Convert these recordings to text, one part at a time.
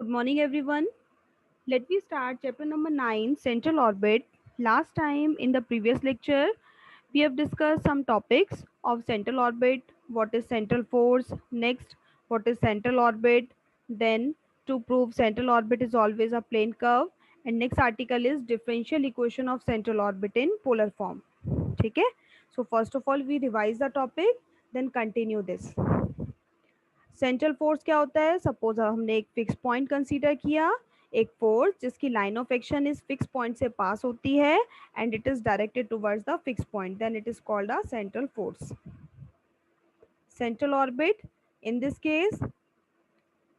Good morning, everyone. Let me start chapter number 9, Central Orbit. Last time in the previous lecture, we have discussed some topics of central orbit, what is central force, next, what is central orbit, then to prove central orbit is always a plane curve, and next article is differential equation of central orbit in polar form. ठीक है? So first of all, we revise the topic, then continue this. Central force क्या होता है? Suppose हमने एक fix point consider किया, एक force जिसकी लाइन ऑफ एक्शन इस फिक्स पॉइंट से पास होती है and it is directed towards the fix point, then it is called a central force. Central orbit, in this case,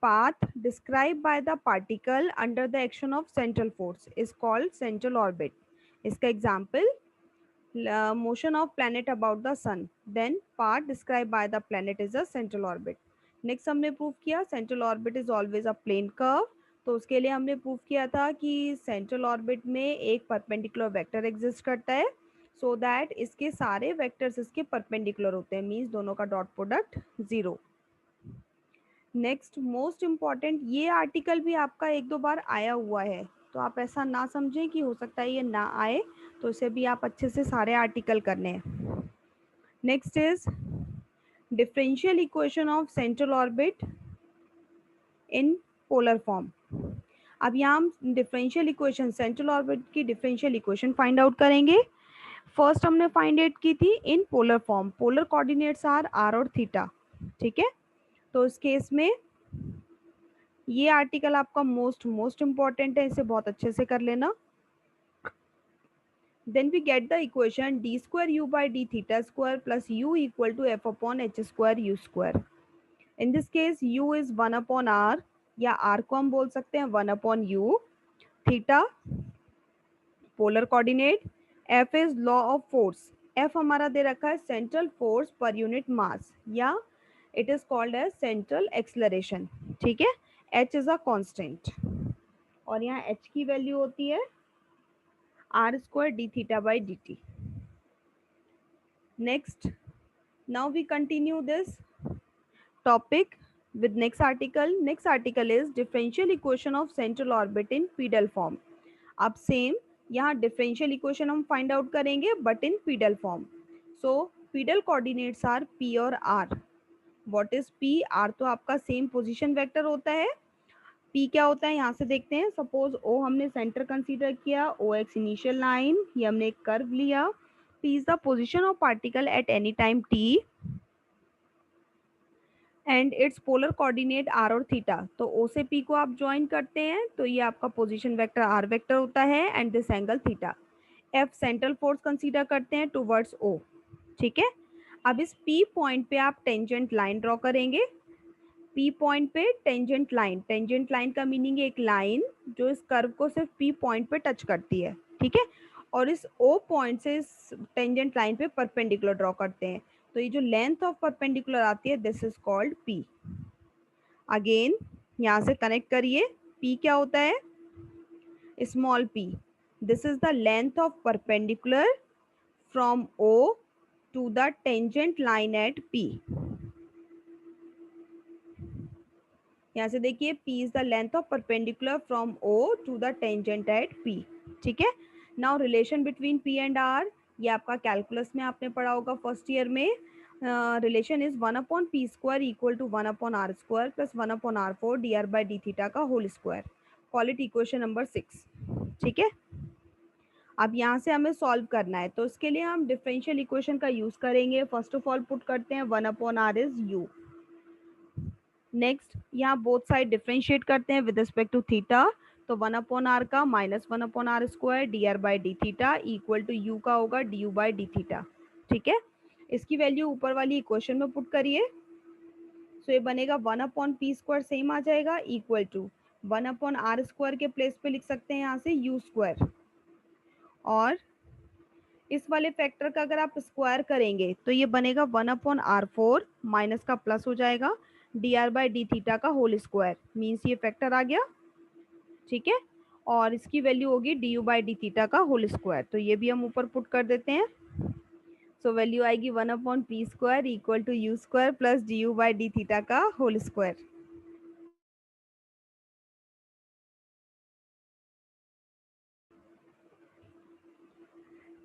path described by the particle under the action of central force is called central orbit. इसका example, motion of planet about the sun, then path described by the planet is a central orbit. Next हमने prove किया central orbit is always a plane curve. तो उसके लिए हमने prove किया था कि सेंट्रल ऑर्बिट में एक परपेंडिकुलर वेक्टर एग्जिस्ट करता है, सो दैट इसके सारे वेक्टर्स इसके परपेंडिकुलर होते हैं, मीन्स दोनों का dot product zero. Next most important, ये आर्टिकल भी आपका एक दो बार आया हुआ है, तो आप ऐसा ना समझें कि हो सकता है ये ना आए, तो इसे भी आप अच्छे से सारे आर्टिकल करने हैं. Next is differential equation of central orbit in polar form. अब यहाँ हम डिफरेंशियल इक्वेशन सेंट्रल ऑर्बिट की डिफरेंशियल इक्वेशन फाइंड आउट करेंगे. फर्स्ट हमने फाइंड आउट की थी in polar form. Polar coordinates r और थीटा. ठीक है, तो इस केस में ये आर्टिकल आपका मोस्ट इम्पॉर्टेंट है, इसे बहुत अच्छे से कर लेना. Then we get the equation d square u by d theta square plus u equal to f upon h square u square. In this case u is 1 upon r, या r को हम बोल सकते हैं 1 upon u. Theta polar coordinate, f is law of force. f हमारा दे रखा है सेंट्रल फोर्स पर यूनिट मास, या it is called as central acceleration. ठीक है, h इज अ कांस्टेंट और यहाँ h की वैल्यू होती है r square d theta by dt. Next, now we continue this topic with next article. Next article is differential equation of central orbit in pedal form. अब same यहाँ differential equation हम find out करेंगे but in pedal form. So pedal coordinates are P और R. What is P? R तो आपका same position vector होता है. P क्या होता है यहाँ से देखते हैं. सपोज ओ हमने सेंटर कंसीडर किया, ओ एक्स इनिशियल लाइन, ये हमने एक कर्व लिया. P is the position of particle at any time t and its polar coordinate r और थीटा. तो ओ से पी को आप ज्वाइन करते हैं तो ये आपका पोजीशन वेक्टर आर वेक्टर होता है and this angle theta. F central force consider करते हैं टुवर्ड्स ओ. ठीक है, अब इस पी पॉइंट पे आप टेंजेंट लाइन ड्रॉ करेंगे. पी पॉइंट पे टेंजेंट लाइन, टेंजेंट लाइन का मीनिंग एक लाइन जो इस कर्व को सिर्फ पी पॉइंट पे टच करती है. ठीक है, और इस ओ पॉइंट से इस टेंजेंट लाइन पे परपेंडिकुलर ड्रॉ करते हैं. तो ये जो लेंथ ऑफ परपेंडिकुलर आती है this is called p. Again यहाँ से कनेक्ट करिए. पी क्या होता है? Small p. This is the length of perpendicular from O to the tangent line at p. यहाँ से देखिए P is the length of perpendicular from O to the tangent at P. ठीक है, now relation between P and R, ये आपका calculus में आपने पढ़ा होगा फर्स्ट ईयर में. Relation is 1 upon P square equal to 1 upon are square plus 1 upon R four D are by D theta का whole square. Call it equation number 6. ठीक है, अब यहाँ से हमें सॉल्व करना है तो इसके लिए हम डिफरेंशियल इक्वेशन का यूज करेंगे. फर्स्ट ऑफ ऑल पुट करते हैं 1 upon r is u. Next यहाँ बोथ साइड डिफ्रेंशिएट करते हैं विद रिस्पेक्ट टू थीटा. तो 1 अपॉन आर का minus 1 upon are square d are by D theta equal to u का होगा d you by D theta. ठीक है, इसकी वैल्यू ऊपर वाली इक्वेशन में पुट करिए. सो ये बनेगा 1 अपॉन पी स्क्वायर सेम आ जाएगा equal to 1 upon are square के प्लेस पे लिख सकते हैं यहाँ से यू स्क्वायर, और इस वाले फैक्टर का अगर आप स्क्वायर करेंगे तो ये बनेगा 1 अपॉन आर फोर माइनस का प्लस हो जाएगा D R by D theta का होल स्क्वायर, मीन्स ये फैक्टर आ गया. ठीक है, और इसकी वैल्यू होगी D you by D theta का होल स्क्वायर. तो ये भी हम ऊपर पुट कर देते हैं. सो वैल्यू आएगी 1 upon P square equal to you square plus D you by D theta का whole square.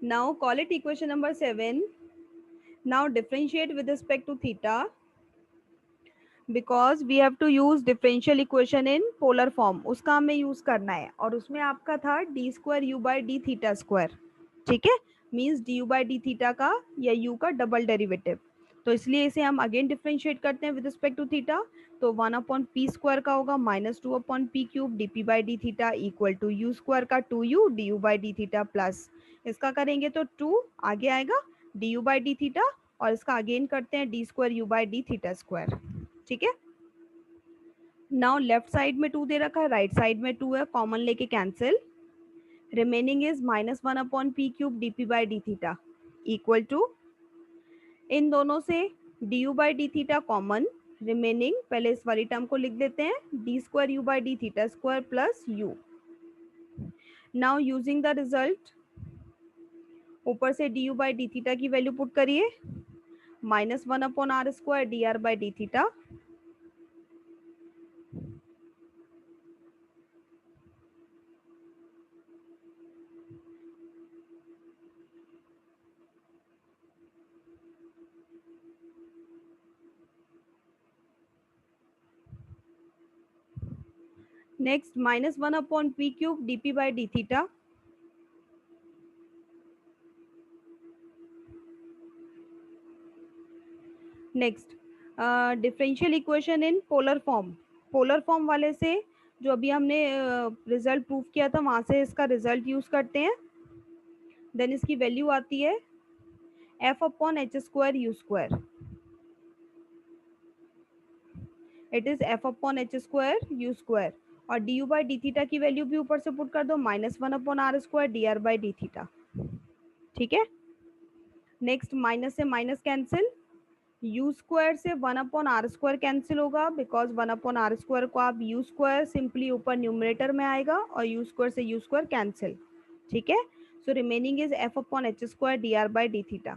Now call it equation number 7. Now differentiate with respect to theta, because we have to use differential equation in polar form. उसका हमें use करना है, और उसमें आपका था D square you by D theta square. ठीक है, means D you by D theta का या यू का डबल डेरिवेटिव. तो इसलिए इसे हम अगेन डिफ्रेंशिएट करते हैं विद रिस्पेक्ट टू थीटा. तो 1/p² का होगा -2/p³ d P by D theta equal to you square का 2u d you by D theta plus इसका करेंगे तो 2 आगे आएगा d you by D theta, और इसका अगेन करते हैं D square you by D theta square. ठीक है. नाउ लेफ्ट साइड में 2 दे रखा है, राइट साइड में 2 है, कॉमन लेके cancel. Remaining is -1/p³ D P by D theta equal to, इन दोनों से D you by D theta common, remaining पहले इस वाली टर्म को लिख देते हैं D square you by D theta square plus U. Now using the result, ऊपर से D you by D theta की वैल्यू पुट करिए, -1/r² D are by D theta. Next -1/p³ dp by d theta. Next differential equation in polar form. Polar form वाले से जो अभी हमने result prove किया था वहां से इसका रिजल्ट यूज करते हैं. देन इसकी वैल्यू आती है f/h² u square. It is f/h² u square, और D you by D theta की वैल्यू भी ऊपर से पुट कर दो -1/r² D are by D theta. ठीक है. नेक्स्ट माइनस से माइनस कैंसिल, यू स्क्वायर से 1/r² कैंसिल होगा, बिकॉज 1/r² को आप यू स्क्वायर सिंपली ऊपर न्यूमरेटर में आएगा, और यू स्क्वायर से यू स्क्वायर कैंसिल. ठीक है. So remaining is f/h² D are by D theta.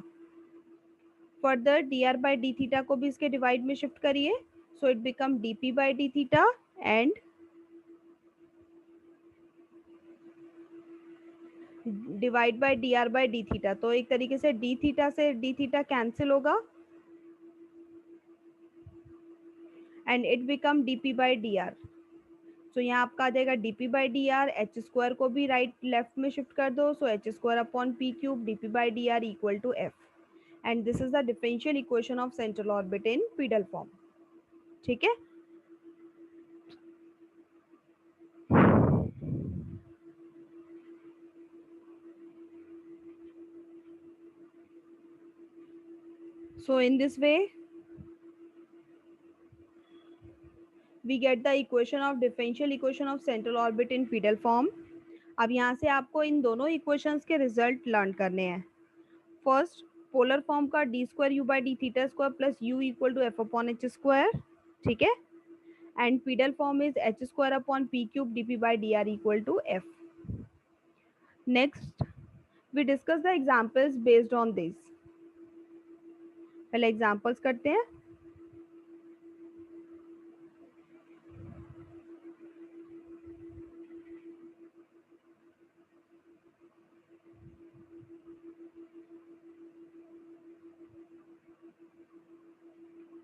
Further D are by D theta को भी इसके डिवाइड में शिफ्ट करिए, so it become D P by D theta and divide by D are by D theta. तो एक तरीके से D theta से डी थीटा कैंसिल होगा and it become D P by D R. So यहाँ आपका आ जाएगा D P by D R. H square को भी राइट लेफ्ट में शिफ्ट कर दो, सो h² / p³ dp by dr equal to f. And this is the differential equation of central orbit in pedal form. ठीक है. So in this way we get the equation of differential equation of central orbit in pedal form. अब यहाँ से आपको इन दोनों equations के result learn करने हैं. फर्स्ट पोलर फॉर्म का d square you by D theta square plus u equal to f/h². ठीक है. And pedal form is h²/p³ dp by dr equal to f. Next we discuss the examples based on this. पहले examples करते हैं.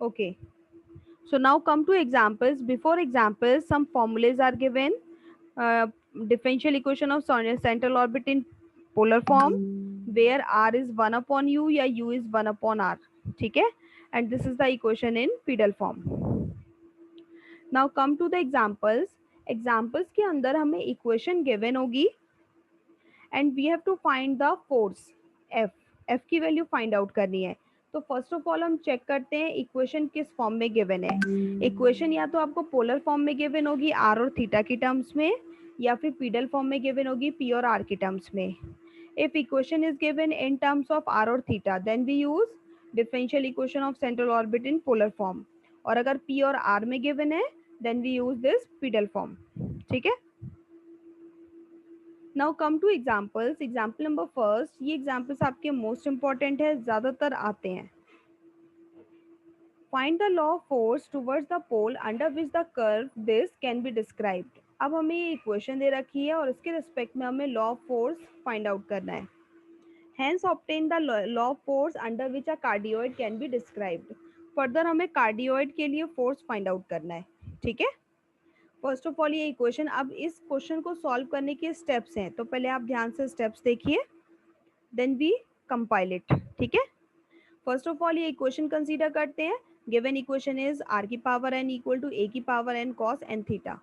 Okay, so now come to examples. Before examples, some formulas are given. Differential equation of central orbit in polar form, where r is 1/u या u is 1/r. ठीक है. And this is the equation in pedal form. Now come to the examples. Examples के अंदर हमें equation given होगी and we have to find the force F. F की value find out करनी है. तो फर्स्ट ऑफ ऑल हम check करते हैं इक्वेशन किस फॉर्म में गिवन है. इक्वेशन या तो आपको पोलर फॉर्म में गिवन होगी आर और थीटा की टर्म्स में, या फिर पीडल फॉर्म में गिवन होगी पी और आर की टर्म्स में. If equation is given in terms of R और theta then we use differential equation of central orbit in polar form, और अगर पी और आर में गिवन है then we use this pedal form. ठीक है. Now come to examples. Example number first, ये examples आपके मोस्ट इंपॉर्टेंट है, ज्यादातर आते हैं. Find the law of force towards the pole under which the curve this can be described. अब हमें ये इक्वेशन दे रखी है और इसके रिस्पेक्ट में हमें law of force find out करना है. Hence obtain the law of force under which a cardioid can be described. Further हमें कार्डियोइड के लिए फोर्स फाइंड आउट करना है. ठीक है. फर्स्ट ऑफ ऑल ये इक्वेशन, अब इस क्वेश्चन को सॉल्व करने के स्टेप्स हैं, तो पहले आप ध्यान से स्टेप्स देखिए, देन वी कंपाइल इट. ठीक है. फर्स्ट ऑफ ऑल ये इक्वेशन कंसीडर करते हैं. गिवन इक्वेशन इज आर की power n equal to a की power n cos n theta.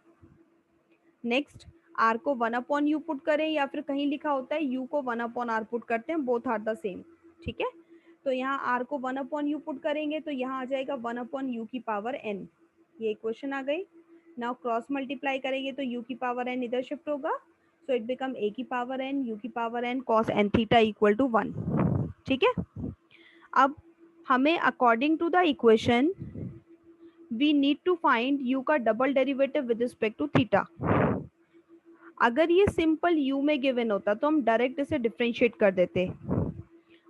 Next, r को 1/u पुट करें या फिर कहीं लिखा होता है u को 1/r पुट करते हैं, बोथ आर द सेम. ठीक है. तो यहाँ r को 1/u पुट करेंगे तो यहाँ आ जाएगा 1/u की पावर n. ये इक्वेशन आ गई. नाउ क्रॉस मल्टीप्लाई करेंगे तो u की पावर n इधर शिफ्ट होगा, सो इट बिकम a की पावर n u की power n cos n theta equal to 1. ठीक है. अब हमें according to the equation we need to find u का double derivative with respect to theta. अगर ये सिंपल u में गिवन होता तो हम डायरेक्ट इसे डिफरेंशिएट कर देते,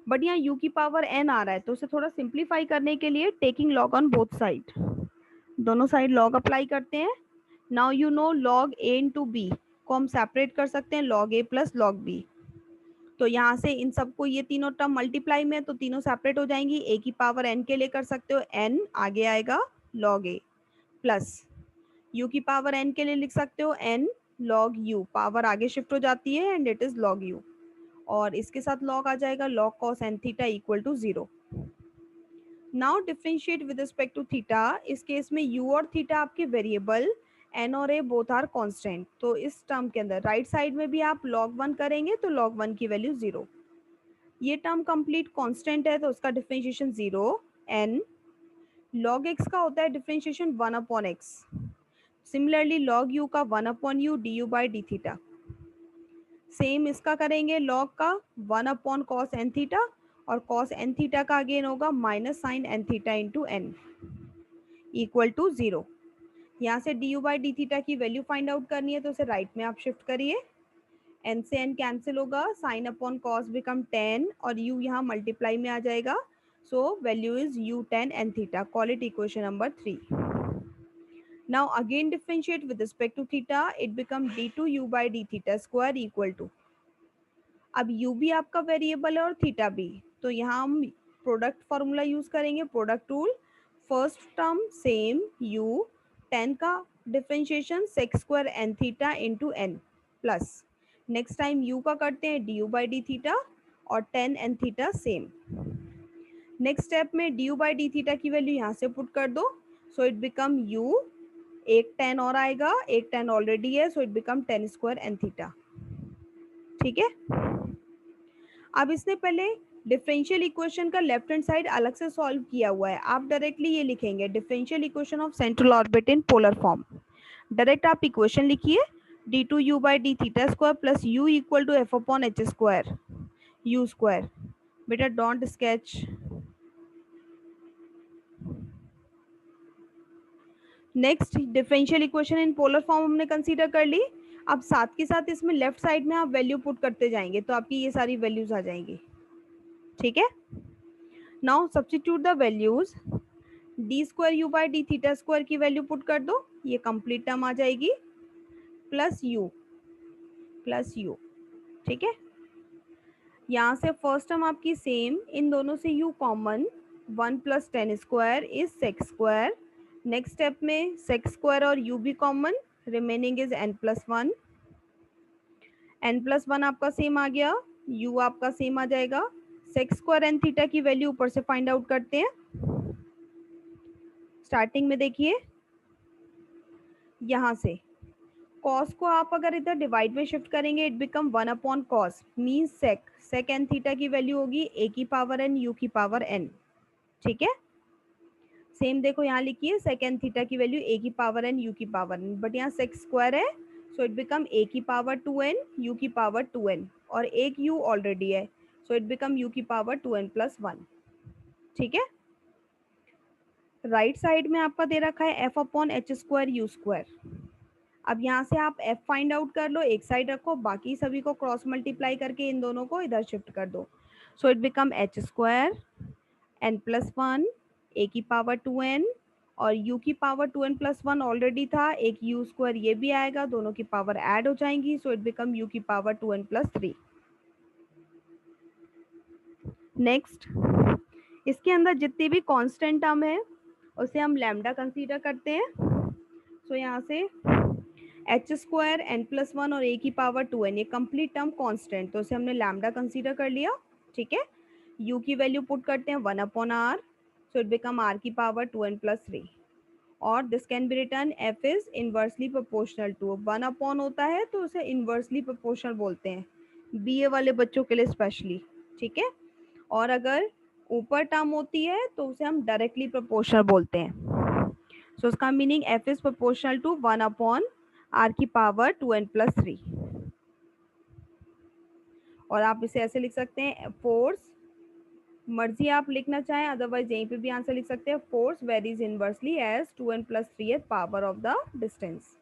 बट यहाँ u की पावर n आ रहा है तो उसे थोड़ा सिंप्लीफाई करने के लिए taking log on both side, दोनों साइड लॉग अप्लाई करते हैं. Now you know log a into b को हम सेपरेट कर सकते हैं log a plus log b. तो यहाँ से इन सबको, ये तीनों टर्म मल्टीप्लाई में तो तीनों सेपरेट हो जाएंगी. a की पावर n के लिए कर सकते हो n, आगे आएगा लॉग a, प्लस u की पावर n के लिए लिख सकते हो n log u, पावर आगे शिफ्ट हो जाती है and it is log u, और इसके साथ log आ जाएगा log cos n theta equal to 0. Now differentiate with respect to theta. इस केस में u और थीटा आपके वेरिएबल, n और a बोथ आर कांस्टेंट, तो इस टर्म के अंदर राइट साइड में भी आप log 1 करेंगे तो log 1 की वैल्यू 0. ये टर्म कंप्लीट कांस्टेंट है तो उसका डिफरेंशिएशन 0. n log x का होता है differentiation 1/x. Similarly log u का 1/u du by d theta. Same इसका करेंगे log का 1/cos n थीटा, और cos n थीटा का अगेन होगा minus sine n theta into n equal to 0. यहाँ से du by d थीटा की वैल्यू फाइंड आउट करनी है तो उसे राइट में आप शिफ्ट करिए. n से n कैंसिल होगा, sine upon cos become tan और u यहाँ मल्टीप्लाई में आ जाएगा, so value is u tan n theta. Call it equation number 3. Now again differentiate with respect to theta, it become d2u by d theta square equal to, अब u भी आपका variable है और theta भी, तो यहाँ हम प्रोडक्ट फॉर्मूला यूज करेंगे, product rule. First term same u, tan का differentiation sec square n theta into n, plus next time u का करते हैं du by d थीटा और tan n theta same. Next step में du by d theta की value यहाँ से put कर दो, सो इट बिकम u, एक tan और आएगा, एक tan ऑलरेडी है, so it become tan square n theta. ठीक है. अब इसने पहले डिफरेंशियल इक्वेशन का लेफ्ट हैंड साइड अलग से सॉल्व किया हुआ है, आप डायरेक्टली ये लिखेंगे differential equation of central orbit in polar form. Direct आप इक्वेशन लिखिए d2u by d theta square plus u equal to f upon h square u square. बेटा don't sketch. Next, differential equation in polar form हमने consider कर ली. अब साथ के साथ इसमें लेफ्ट साइड में आप वैल्यू पुट करते जाएंगे तो आपकी ये सारी वैल्यूज आ जाएंगी. ठीक है. Now substitute the values. D square you by D theta square की वैल्यू पुट कर दो, ये कंप्लीट टर्म आ जाएगी, प्लस यू. ठीक है. यहाँ से फर्स्ट टर्म आपकी सेम, इन दोनों से u common, 1 plus tan square is sec square. Next step में सेक स्क्वायर और u भी common, remaining is n plus 1. n plus 1 आपका सेम आ गया, u आपका सेम आ जाएगा. सेक स्क्वायर एन थीटा की वैल्यू ऊपर से फाइंड आउट करते हैं. स्टार्टिंग में देखिए, यहाँ से cos को आप अगर इधर डिवाइड में शिफ्ट करेंगे it become 1/cos means sec n theta की वैल्यू होगी a की पावर n u की पावर n. ठीक है. सेम देखो यहाँ लिखिए, सेक एन थीटा की वैल्यू a की पावर n u की पावर n, बट यहाँ सेक स्क्वायर है सो इट बिकम a की पावर 2n u की पावर 2n, और एक u ऑलरेडी है सो इट बिकम u की पावर 2n प्लस 1. ठीक है. राइट साइड में आपका दे रखा है f upon H square you square. अब यहाँ से आप f फाइंड आउट कर लो, एक साइड रखो, बाकी सभी को क्रॉस मल्टीप्लाई करके इन दोनों को इधर शिफ्ट कर दो, सो it become H square n plus 1 a की पावर 2n, और u की पावर 2n प्लस 1 ऑलरेडी था, एक u स्क्वायर ये भी आएगा, दोनों की पावर ऐड हो जाएंगी, सो इट बिकम u की पावर 2n प्लस 3. नेक्स्ट, इसके अंदर जितनी भी कांस्टेंट टर्म है उसे हम लैम्डा कंसीडर करते हैं। सो यहाँ से h square n plus one और ए की पावर टू एन, ये कंप्लीट टर्म कांस्टेंट, तो उसे हमने लैम्डा कंसीडर कर लिया। ठीक है, यू की वैल्यू पुट करते हैं 1/r, so it become r की पावर 2n+3, और this can be written f is inversely proportional to, 1 होता है तो उसे इनवर्सली प्रोपोर्शनल बोलते हैं, बीए वाले बच्चों के लिए स्पेशली। ठीक है, और अगर ऊपर टर्म होती है तो उसे हम डायरेक्टली प्रोपोर्शनल बोलते हैं। सो उसका meaning f is proportional to 1/r की पावर 2n+3, और आप इसे ऐसे लिख सकते हैं, फोर्स, मर्जी आप लिखना चाहें, अदरवाइज यहीं पे भी आंसर लिख सकते हैं, force varies inversely as 2n+3 power of the distance.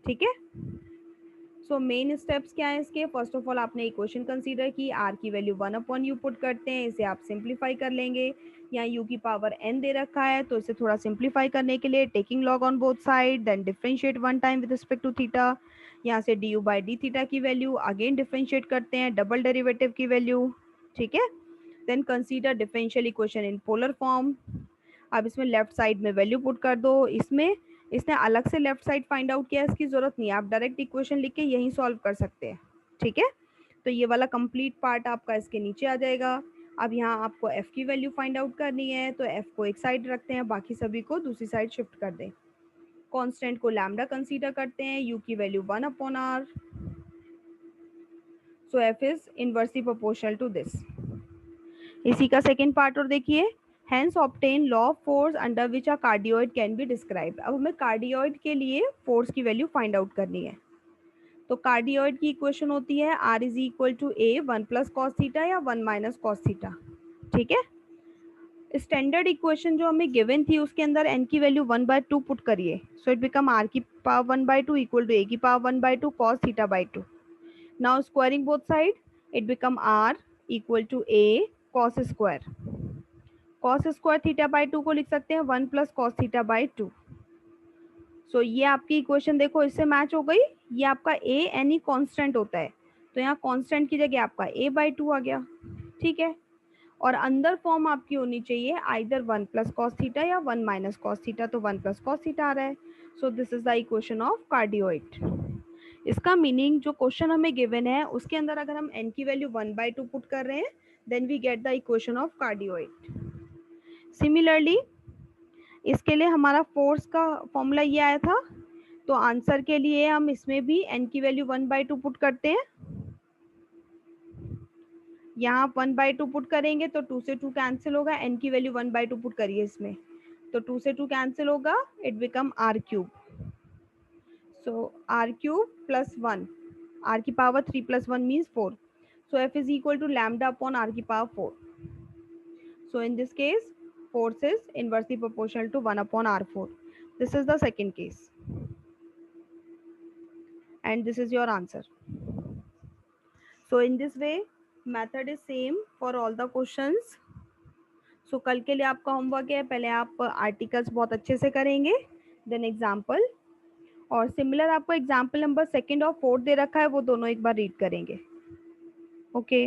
ठीक है, सो मेन स्टेप्स क्या है इसके, फर्स्ट ऑफ ऑल आपने इक्वेशन कंसीडर की, r की वैल्यू 1/u पुट करते हैं, इसे आप सिंप्लीफाई कर लेंगे, यहाँ u की पावर n दे रखा है तो इसे थोड़ा सिंप्लीफाई करने के लिए taking log on both side, then differentiate one time with respect to theta, यहाँ से du बाई डी थीटा की वैल्यू अगेन डिफरेंशिएट करते हैं, डबल डेरिवेटिव की वैल्यू। ठीक है, then consider differential equation in polar form, अब इसमें लेफ्ट साइड में वैल्यू पुट कर दो, इसमें इसने अलग से लेफ्ट साइड फाइंड आउट किया, इसकी जरूरत नहीं है, आप डायरेक्ट इक्वेशन लिख के यहीं सॉल्व कर सकते हैं। ठीक है, तो ये वाला कंप्लीट पार्ट आपका इसके नीचे आ जाएगा। अब यहाँ आपको f की वैल्यू फाइंड आउट करनी है, तो f को एक साइड रखते हैं, बाकी सभी को दूसरी साइड शिफ्ट कर दें, कांस्टेंट को लैम्डा कंसीडर करते हैं, u की value 1/r, so f is inversely proportional to this. इसी का सेकेंड पार्ट और देखिए, hence obtain law of force under which a cardioid can be described। अब हमें कार्डियोइड के लिए फोर्स की वैल्यू फाइंड आउट करनी है, तो कार्डियोइड की इक्वेशन होती है r is equal to a 1 + cos theta या 1 - cos थीटा। ठीक है, स्टैंडर्ड इक्वेशन जो हमें गिवन थी उसके अंदर n की वैल्यू 1/2 पुट करिए, सो इट बिकम r की पावर 1/2 इक्वल टू a की power 1/2 cos theta by 2। Now squaring both side, it become r equal to a cos square, cos square theta by 2 को लिख सकते हैं 1 + cos theta by 2। सो ये आपकी equation देखो इससे मैच हो गई, ये आपका a एनी कांस्टेंट होता है, तो यहाँ कांस्टेंट की जगह आपका a/2 आ गया। ठीक है, और अंदर फॉर्म आपकी होनी चाहिए आइदर 1 + cos थीटा या 1 - cos थीटा, तो 1 + cos थीटा आ रहा है, so this is the equation of cardioid. इसका मीनिंग जो क्वेश्चन हमें गिवन है उसके अंदर अगर हम n की वैल्यू 1/2 पुट कर रहे हैं, then we get the equation of cardioid. Similarly इसके लिए हमारा फोर्स का फॉर्मूला ये आया था, तो आंसर के लिए हम इसमें भी n की वैल्यू 1/2 पुट करते हैं, यहाँ 1/2 पुट करेंगे तो 2 से 2 कैंसिल होगा, n की वैल्यू 1/2 पुट करिए इसमें, तो 2 से 2 कैंसिल होगा, it become r³, so r³ plus 1, r की power 3 + 1 means 4, so f is equal to lambda upon r की power 4। So in this case, force is inversely proportional to 1/r4. This is the second case. And this is your answer. So in this way, method is same for all the questions. So कल के लिए आपका homework है, पहले आप articles बहुत अच्छे से करेंगे, देन एग्जाम्पल, और सिमिलर आपको एग्जाम्पल नंबर 2 और 4 दे रखा है, वो दोनों एक बार रीड करेंगे। ओके।